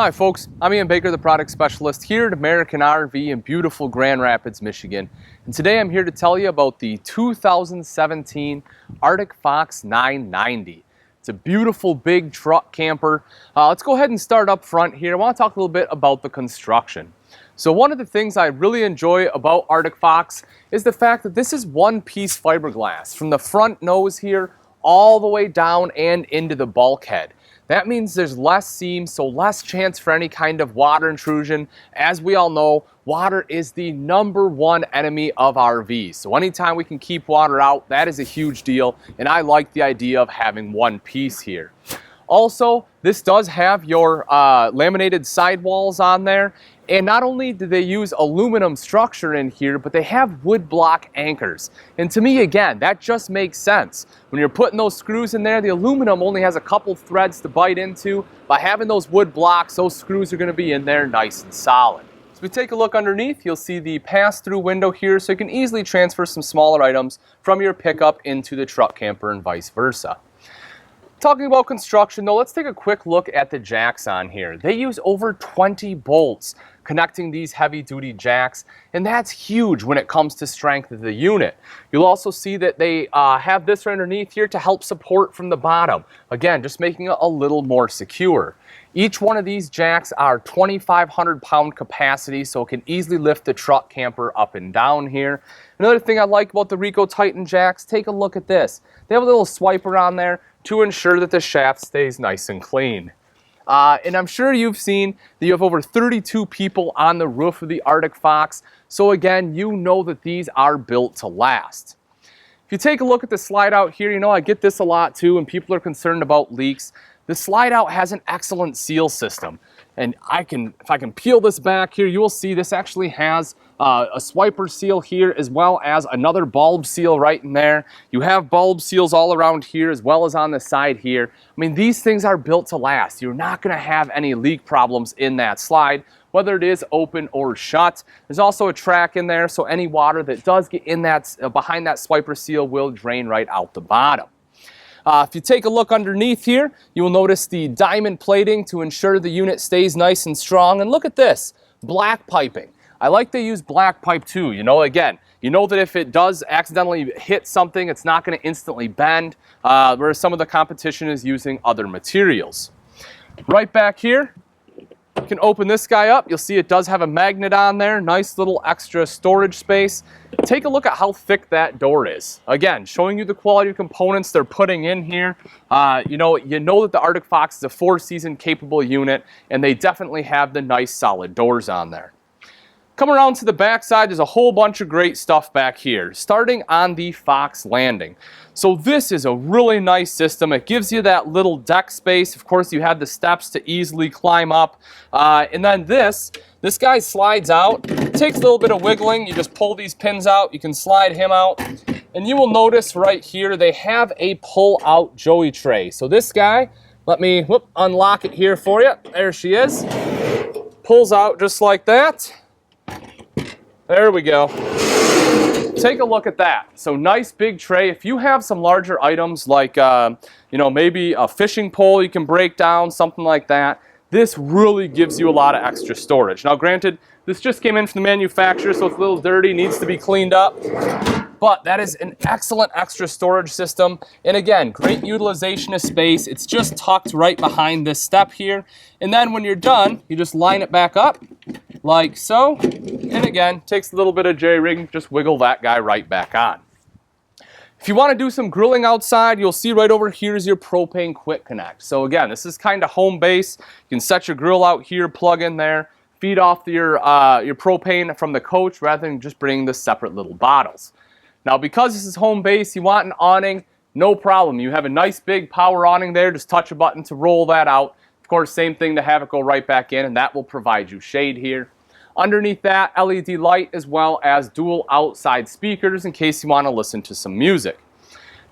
Hi folks, I'm Ian Baker, the product specialist here at American RV in beautiful Grand Rapids, Michigan. And today I'm here to tell you about the 2017 Arctic Fox 990. It's a beautiful big truck camper. Let's go ahead and start up front here. I want to talk a little bit about the construction. So one of the things I really enjoy about Arctic Fox is the fact that this is one-piece fiberglass from the front nose here all the way down and into the bulkhead. That means there's less seam, so less chance for any kind of water intrusion. As we all know, water is the #1 enemy of RVs. So anytime we can keep water out, that is a huge deal, and I like the idea of having one piece here. Also, this does have your laminated sidewalls on there, and not only do they use aluminum structure in here, but they have wood block anchors. And to me, again, that just makes sense. When you're putting those screws in there, the aluminum only has a couple threads to bite into. By having those wood blocks, those screws are going to be in there nice and solid. So if we take a look underneath, you'll see the pass-through window here, so you can easily transfer some smaller items from your pickup into the truck camper and vice versa. Talking about construction though, let's take a quick look at the jacks on here. They use over 20 bolts connecting these heavy-duty jacks, and that's huge when it comes to strength of the unit. You'll also see that they have this right underneath here to help support from the bottom. Again, just making it a little more secure. Each one of these jacks are 2,500-pound capacity, so it can easily lift the truck camper up and down here. Another thing I like about the Rico Titan jacks, take a look at this. They have a little swiper on there to ensure that the shaft stays nice and clean. And I'm sure you've seen that you have over 32 people on the roof of the Arctic Fox. So again, you know that these are built to last. If you take a look at the slide out here, you know I get this a lot too, and people are concerned about leaks. The slide out has an excellent seal system. And if I can peel this back here, you will see this actually has a swiper seal here as well as another bulb seal right in there. You have bulb seals all around here as well as on the side here. I mean, these things are built to last. You're not going to have any leak problems in that slide, whether it is open or shut. There's also a track in there, so any water that does get in that behind that swiper seal will drain right out the bottom. If you take a look underneath here, you will notice the diamond plating to ensure the unit stays nice and strong. And look at this, black piping. I like to use black pipe too. You know, again, you know that if it does accidentally hit something, it's not going to instantly bend, whereas some of the competition is using other materials. Right back here, you can open this guy up. You'll see it does have a magnet on there. Nice little extra storage space. Take a look at how thick that door is. Again, showing you the quality of components they're putting in here. You know that the Arctic Fox is a 4-season capable unit, and they definitely have the nice solid doors on there. Come around to the back side, there's a whole bunch of great stuff back here, starting on the Fox landing. So this is a really nice system. It gives you that little deck space. Of course, you have the steps to easily climb up. And then this guy slides out. It takes a little bit of wiggling. You just pull these pins out. You can slide him out. And you will notice right here, they have a pull-out joey tray. So this guy, let me unlock it here for you. There she is. Pulls out just like that. There we go. Take a look at that. So nice big tray. If you have some larger items like, you know, maybe a fishing pole you can break down, something like that, this really gives you a lot of extra storage. Now granted, this just came in from the manufacturer, so it's a little dirty, needs to be cleaned up. But that is an excellent extra storage system. And again, great utilization of space. It's just tucked right behind this step here. And then when you're done, you just line it back up like so. And again, takes a little bit of jerry-rigging, just wiggle that guy right back on. If you want to do some grilling outside, you'll see right over here is your propane quick connect. So again, this is kind of home base. You can set your grill out here, plug in there, feed off your propane from the coach rather than just bringing the separate little bottles. Now, because this is home base, you want an awning, no problem. You have a nice big power awning there. Just touch a button to roll that out. Of course, same thing to have it go right back in, and that will provide you shade here. Underneath that, LED light as well as dual outside speakers in case you want to listen to some music.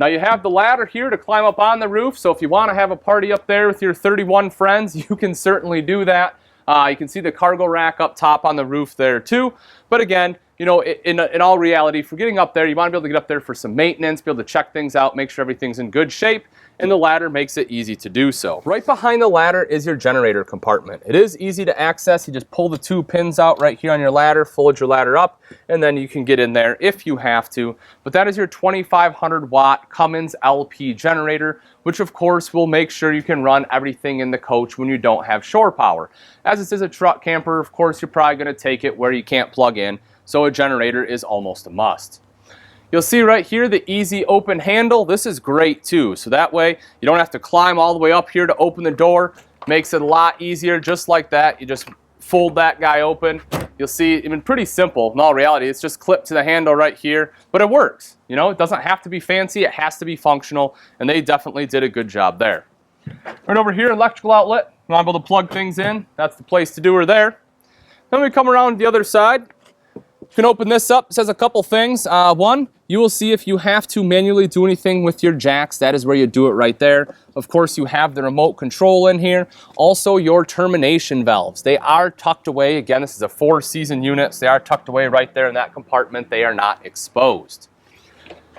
Now you have the ladder here to climb up on the roof, so if you want to have a party up there with your 31 friends, you can certainly do that. You can see the cargo rack up top on the roof there too. But again, you know, in all reality, if you're getting up there, you want to be able to get up there for some maintenance, be able to check things out, make sure everything's in good shape, and the ladder makes it easy to do so. Right behind the ladder is your generator compartment. It is easy to access. You just pull the 2 pins out right here on your ladder, fold your ladder up, and then you can get in there if you have to. But that is your 2500 watt Cummins LP generator, which of course will make sure you can run everything in the coach when you don't have shore power. As this is a truck camper, of course, you're probably going to take it where you can't plug in, so a generator is almost a must. You'll see right here the easy open handle. This is great too, so that way you don't have to climb all the way up here to open the door. Makes it a lot easier. Just like that, you just fold that guy open. You'll see, even pretty simple. In all reality, it's just clipped to the handle right here, but it works. You know, it doesn't have to be fancy, it has to be functional, and they definitely did a good job there. Right over here, electrical outlet. You want to be able to plug things in, that's the place to do her there. Then we come around to the other side. You can open this up. It says a couple things. One, you will see if you have to manually do anything with your jacks, that is where you do it right there. Of course, you have the remote control in here. Also, your termination valves. They are tucked away. Again, this is a 4-season unit, so they are tucked away right there in that compartment. They are not exposed.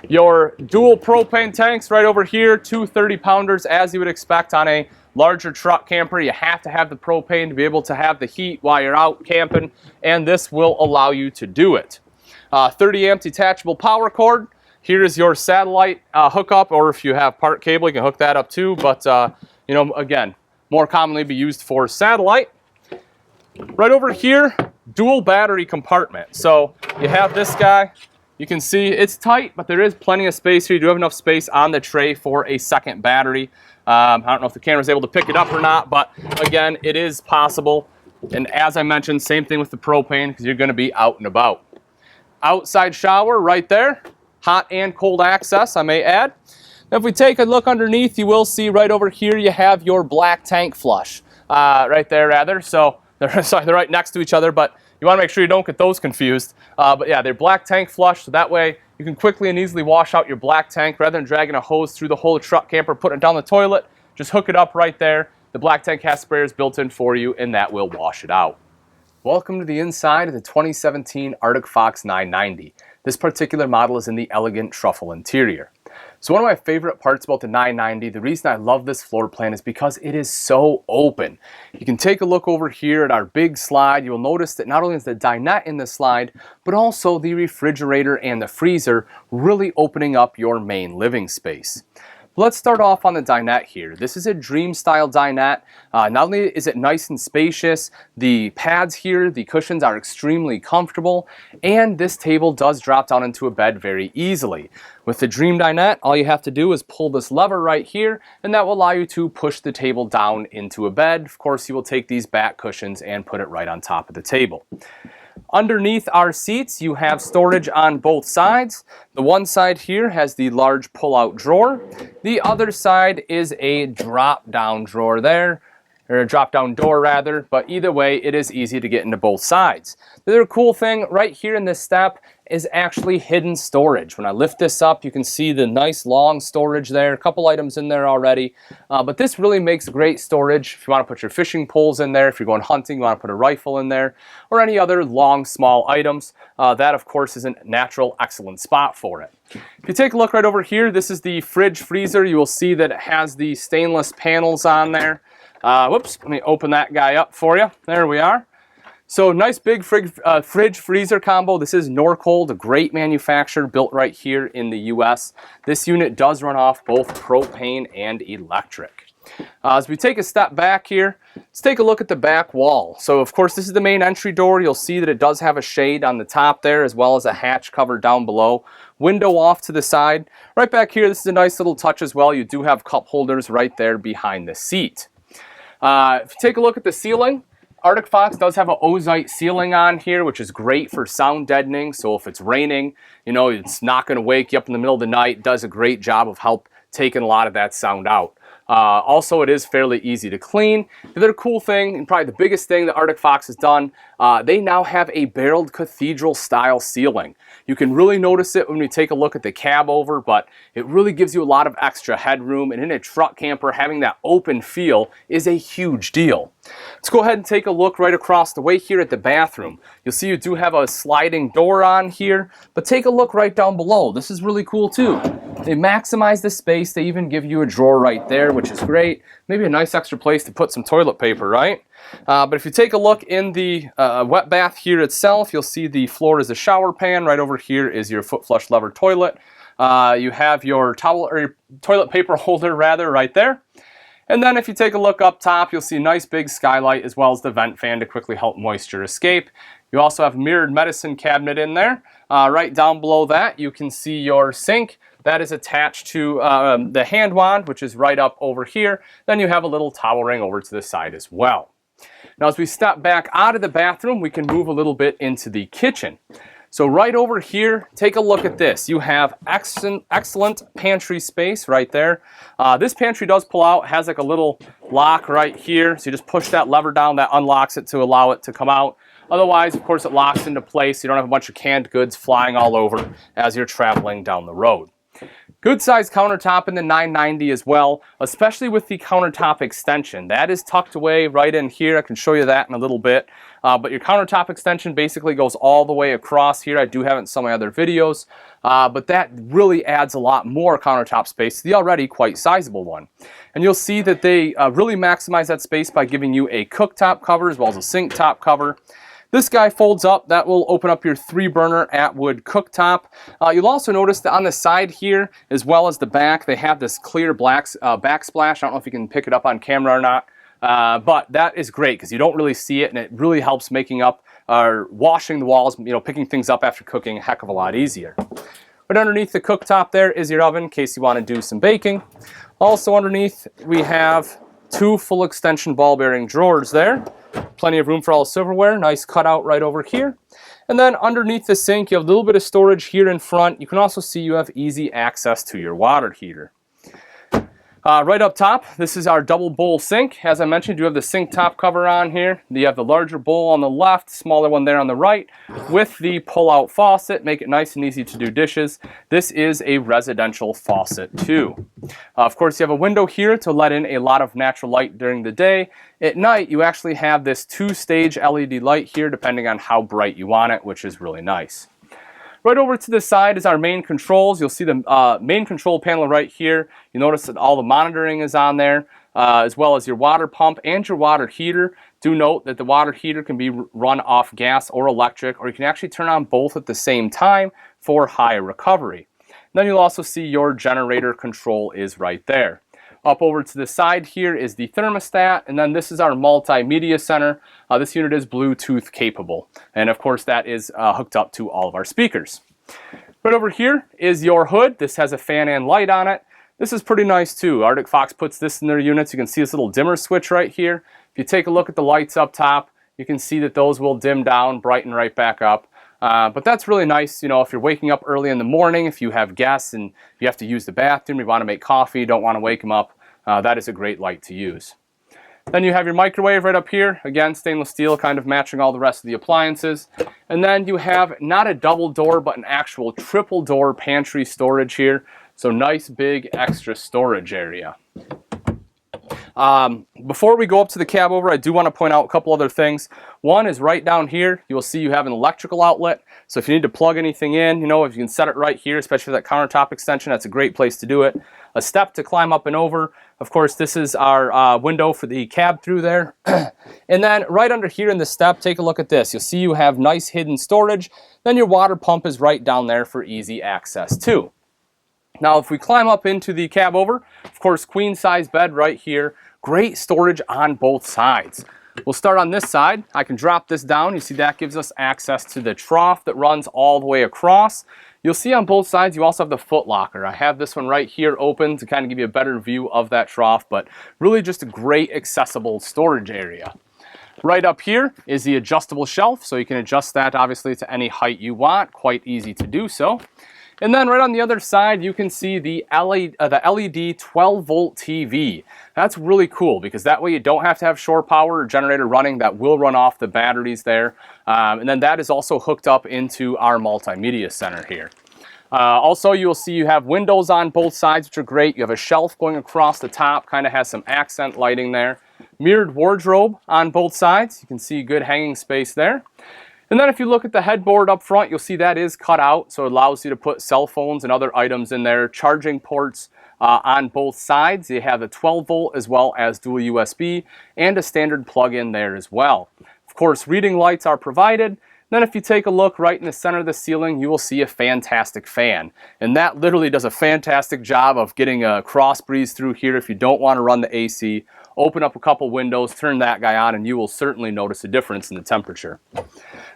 Your dual propane tanks right over here, 2 30-pounders, as you would expect on a larger truck camper. You have to have the propane to be able to have the heat while you're out camping, and this will allow you to do it. 30 amp detachable power cord. Here is your satellite hookup, or if you have part cable, you can hook that up too, but you know, again, more commonly be used for satellite. Right over here, dual battery compartment. So you have this guy. You can see it's tight, but there is plenty of space here. You do have enough space on the tray for a second battery. I don't know if the camera is able to pick it up or not, but again, it is possible. And as I mentioned, same thing with the propane, because you're going to be out and about. Outside shower right there, hot and cold access, I may add. Now, if we take a look underneath, you will see right over here you have your black tank flush, right there rather. So they're, sorry, they're right next to each other, but you want to make sure you don't get those confused. But yeah, they're black tank flush, so that way you can quickly and easily wash out your black tank rather than dragging a hose through the whole truck camper, putting it down the toilet. Just hook it up right there. The black tank has sprayers built in for you, and that will wash it out. Welcome to the inside of the 2017 Arctic Fox 990. This particular model is in the elegant truffle interior. So one of my favorite parts about the 990, the reason I love this floor plan is because it is so open. You can take a look over here at our big slide. You will notice that not only is the dinette in the slide, but also the refrigerator and the freezer really opening up your main living space. Let's start off on the dinette here. This is a dream style dinette. Not only is it nice and spacious, the pads here, the cushions are extremely comfortable, and this table does drop down into a bed very easily. With the dream dinette, all you have to do is pull this lever right here, and that will allow you to push the table down into a bed. Of course, you will take these back cushions and put it right on top of the table. Underneath our seats, you have storage on both sides. The one side here has the large pull-out drawer. The other side is a drop-down drawer there, or a drop-down door rather, but either way, it is easy to get into both sides. The other cool thing right here in this step is actually hidden storage. When I lift this up, you can see the nice long storage there, a couple items in there already, but this really makes great storage if you want to put your fishing poles in there, if you're going hunting, you want to put a rifle in there, or any other long, small items. That, of course, is a natural, excellent spot for it. If you take a look right over here, this is the fridge freezer. You will see that it has the stainless panels on there. Whoops, let me open that guy up for you. There we are. So nice big fridge freezer combo. This is Norcold, a great manufacturer built right here in the US. This unit does run off both propane and electric. As we take a step back here, let's take a look at the back wall. So of course this is the main entry door. You'll see that it does have a shade on the top there as well as a hatch cover down below. Window off to the side. Right back here, this is a nice little touch as well. You do have cup holders right there behind the seat. If you take a look at the ceiling, Arctic Fox does have an ozite ceiling on here, which is great for sound deadening. So if it's raining, you know, it's not going to wake you up in the middle of the night. It does a great job of help taking a lot of that sound out. Also, it is fairly easy to clean. The other cool thing, and probably the biggest thing that Arctic Fox has done, they now have a barreled cathedral style ceiling. You can really notice it when we take a look at the cab over, but it really gives you a lot of extra headroom, and in a truck camper, having that open feel is a huge deal. Let's go ahead and take a look right across the way here at the bathroom. You'll see you do have a sliding door on here, but take a look right down below. This is really cool too. They maximize the space. They even give you a drawer right there, which is great. Maybe a nice extra place to put some toilet paper, right? But if you take a look in the wet bath here itself, you'll see the floor is a shower pan. Right over here is your foot flush lever toilet. You have your towel or your toilet paper holder rather right there. And then if you take a look up top, you'll see a nice big skylight as well as the vent fan to quickly help moisture escape. You also have a mirrored medicine cabinet in there. Right down below that, you can see your sink. That is attached to the hand wand, which is right up over here. Then you have a little towel ring over to the side as well. Now, as we step back out of the bathroom, we can move a little bit into the kitchen. So right over here, take a look at this. You have excellent pantry space right there. This pantry does pull out, has like a little lock right here. So you just push that lever down, that unlocks it to allow it to come out. Otherwise, of course, it locks into place. You don't have a bunch of canned goods flying all over as you're traveling down the road. Good sized countertop in the 990 as well, especially with the countertop extension. That is tucked away right in here. I can show you that in a little bit. But your countertop extension basically goes all the way across here. I do have it in some of my other videos. But that really adds a lot more countertop space to the already quite sizable one. And you'll see that they really maximize that space by giving you a cooktop cover as well as a sink top cover. This guy folds up. That will open up your 3-burner Atwood cooktop. You'll also notice that on the side here, as well as the back, they have this clear black backsplash. I don't know if you can pick it up on camera or not, but that is great because you don't really see it, and it really helps making up or washing the walls, picking things up after cooking a heck of a lot easier. But underneath the cooktop there is your oven in case you want to do some baking. Also underneath, we have 2 full extension ball bearing drawers there. Plenty of room for all the silverware, nice cutout right over here. And then underneath the sink, you have a little bit of storage here in front. You can also see you have easy access to your water heater. Right up top, this is our double bowl sink. As I mentioned, you have the sink top cover on here. You have the larger bowl on the left, smaller one there on the right, with the pull-out faucet. Make it nice and easy to do dishes. This is a residential faucet too. Of course, you have a window here to let in a lot of natural light during the day. At night, you actually have this 2-stage LED light here, depending on how bright you want it, which is really nice. Right over to the side is our main controls. You'll see the main control panel right here. You notice that all the monitoring is on there, as well as your water pump and your water heater. Do note that the water heater can be run off gas or electric, or you can actually turn on both at the same time for high recovery. Then you'll also see your generator control is right there. Up over to the side here is the thermostat, and then this is our multimedia center. This unit is Bluetooth capable, and of course that is hooked up to all of our speakers. Right over here is your hood. This has a fan and light on it. This is pretty nice too. Arctic Fox puts this in their units. You can see this little dimmer switch right here. If you take a look at the lights up top, you can see that those will dim down, brighten right back up. But that's really nice, if you're waking up early in the morning, if you have guests and you have to use the bathroom, you want to make coffee, don't want to wake them up, that is a great light to use. Then you have your microwave right up here. Again, stainless steel, kind of matching all the rest of the appliances. And then you have not a double door, but an actual triple door pantry storage here. So nice big extra storage area. Before we go up to the cab over, I do want to point out a couple other things. One is right down here, you'll see you have an electrical outlet. So if you need to plug anything in, if you can set it right here, especially that countertop extension, that's a great place to do it. A step to climb up and over. Of course, this is our window for the cab through there. And then right under here in the step, take a look at this. You'll see you have nice hidden storage. Then your water pump is right down there for easy access too. Now, if we climb up into the cab over, of course, queen size bed right here. Great storage on both sides. We'll start on this side. I can drop this down. You see that gives us access to the trough that runs all the way across. You'll see on both sides you also have the foot locker. I have this one right here open to kind of give you a better view of that trough, but really just a great accessible storage area. Right up here is the adjustable shelf, so you can adjust that obviously to any height you want. Quite easy to do so. And then right on the other side, you can see the LED 12-volt TV. That's really cool because that way you don't have to have shore power or generator running. That will run off the batteries there. And then that is also hooked up into our multimedia center here. Also, you'll see you have windows on both sides, which are great. You have a shelf going across the top, kind of has some accent lighting there. Mirrored wardrobe on both sides. You can see good hanging space there. And then if you look at the headboard up front, you'll see that is cut out, so it allows you to put cell phones and other items in there. Charging ports on both sides. You have a 12-volt as well as dual USB and a standard plug-in there as well. Of course, reading lights are provided. Then if you take a look right in the center of the ceiling, you will see a fantastic fan. And that literally does a fantastic job of getting a cross breeze through here if you don't want to run the AC. Open up a couple windows, turn that guy on, and you will certainly notice a difference in the temperature.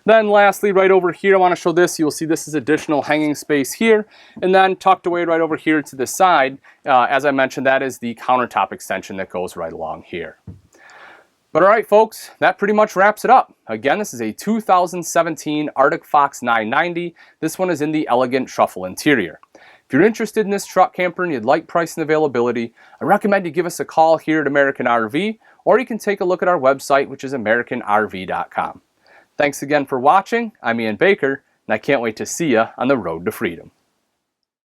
Then lastly, right over here, I want to show this. You'll see this is additional hanging space here. And then tucked away right over here to the side, as I mentioned, that is the countertop extension that goes right along here. But all right, folks, that pretty much wraps it up. Again, this is a 2017 Arctic Fox 990. This one is in the elegant truffle interior. If you're interested in this truck camper and you'd like price and availability, I recommend you give us a call here at American RV, or you can take a look at our website, which is AmericanRV.com. Thanks again for watching. I'm Ian Baker, and I can't wait to see you on the road to freedom.